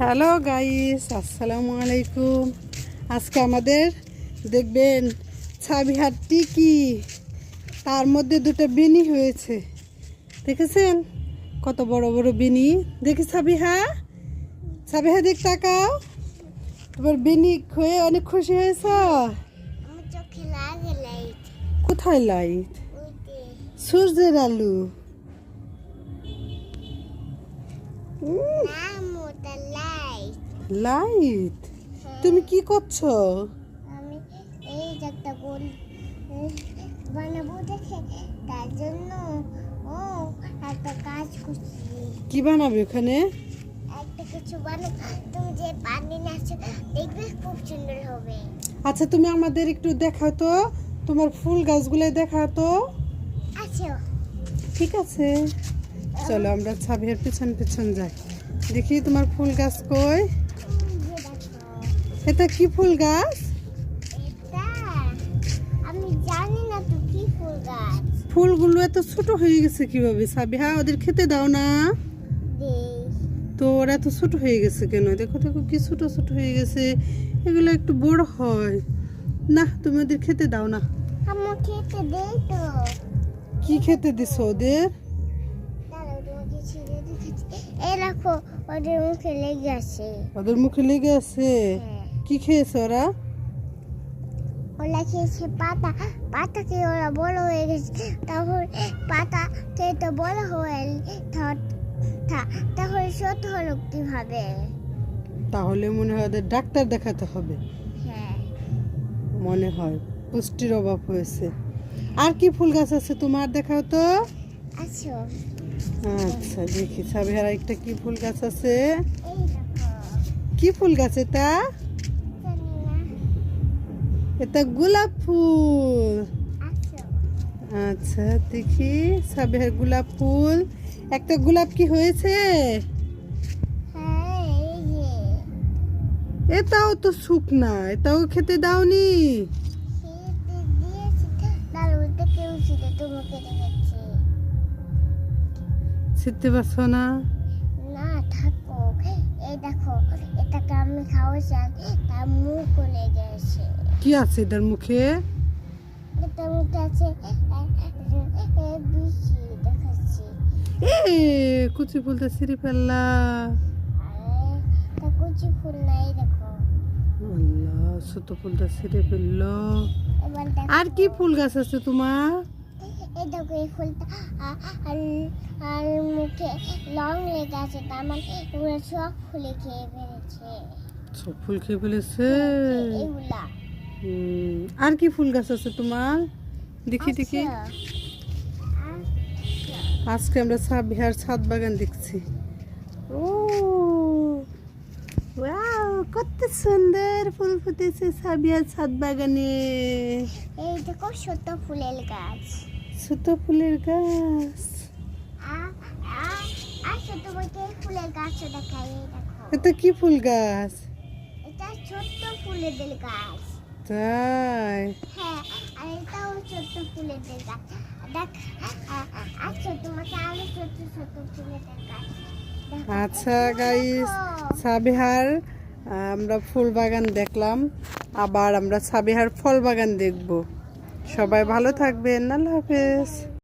Hello guys, আসসালামু আলাইকুম। আজকে আমাদের দেখবেন ছাবিহার টিকি, তার মধ্যে দুটো বেনি হয়েছে। দেখেছেন কত বড় বড় বেনি? দেখি ছাবিহা, ছাবিহা দেখ, তাকাও। তোমার বেনি হয়ে অনেক খুশি হয়েছ? কোথায় লাইট? সূর্যের আলো। লাইট? তুমি কি করছো? আমি এই একটা গোল বানাবো দেখে তার জন্য একটা কাজ করছি। কি বানাবে ওখানে? একটা কিছু বানাবো। তুমি যে পানি নাচো দেখবে খুব সুন্দর হবে। আচ্ছা, তুমি আমাদের একটু দেখাও তো, তোমার ফুল গাছগুলো দেখাও তো। আচ্ছা, ঠিক আছে, চলো আমরা ছাবিহার পিছন পিছন যাই। দেখি তোমার ফুল গাছ কই। এটা কি ফুল গাছ? এটা আমি জানি না তো কি ফুল গাছ। ফুলগুলো এত ছোট হয়ে গেছে কিভাবে সাবিহা? ওদের খেতে দাও না তো, ওরা এত ছোট হয়ে গেছে কেন? দেখো দেখো কি ছোট ছোট হয়ে গেছে। এগুলো একটু বড় হয় না, তুমি ওদের খেতে দাও না। আমার খেতে দেই তো। কি খেতে দিছো ওদের? এই দেখো ওদের মুখে লেগে আছে। ওদের মুখে লেগে আছে? কি খেয়েছে ওরা? ওরা খেয়েছে পাতা। পাতা খেয়ে ওরা বড় হয়ে গেছে। তারপর পাতা খেয়ে তো বড় হয়ে তাহলে ছোট হলো কিভাবে? তাহলে মনে হয় ওদের ডাক্তার দেখাতে হবে। হ্যাঁ, মনে হয় পুষ্টির অভাব হয়েছে। আর কি ফুল গাছ আছে তোমার, দেখাও তো। আচ্ছা, আচ্ছা দেখি ছাবিহার একটা কি ফুল গাছ আছে। এই দেখো। কি ফুল গাছ এটা? জানি না। এটা গোলাপ ফুল। আচ্ছা, আচ্ছা দেখি ছাবিহার গোলাপ ফুল। একটা গোলাপ কি হয়েছে? হ্যাঁ, এই যে এটাও তো শুকনা, এটাও খেতে দাওনি। খেতে দিয়েছি। তার উল্টে কেউ ছিল তোমাকে দেখেছি। ছিটতে পারছো না? না, থাকো। এই দেখো, এটাকে আমি খাওয়াছি আর তার মুখ খুলে গেছে। কি আছে এটার মুখে? এটা মুখে আছে বিচি দেখাচ্ছি। এ কুচি ফুলটা ছিঁড়ে ফেললা। তা কুচি ফুল নাই, দেখো। আল্লাহ, ছোট ফুলটা ছিঁড়ে ফেললো। এবার দেখো। আর কি ফুল গাছ আছে তোমার? এই দেখো, এই ফুলটা আর আর মুখে লং লেগে আছে। তার মানে এগুলো সব ফুলে খেয়ে ফেলেছে। সব ফুল খেয়ে ফেলেছে। এগুলা আর কি ফুল গাছ আছে তোমার? দেখি দেখি। আচ্ছা, আজকে আমরা ছাবিহার ছাদ বাগান দেখছি। ও ওয়াও, কত সুন্দর ফুল ফুটেছে ছাবিহার ছাদ বাগানে। এই দেখো ছোট ফুলের গাছ। ছোট ফুলের গাছ। আচ্ছা, তোমাকে এই ফুলের গাছও দেখাই। এই দেখো, এটা কি ফুল গাছ? এটা ছোট্ট ফুলের গাছ। তাই? হ্যাঁ, আর এটাও ছোট্ট ফুলের গাছ। দেখ, আচ্ছা, তোমাকে আরো ছোট ছোট ফুলের গাছ দেখাবো। আচ্ছা গাইস, ছাবিহার আমরা ফুল বাগান দেখলাম, আবার আমরা ছাবিহার ফল বাগান দেখব। সবাই ভালো থাকবেন, আল্লাহ হাফেজ।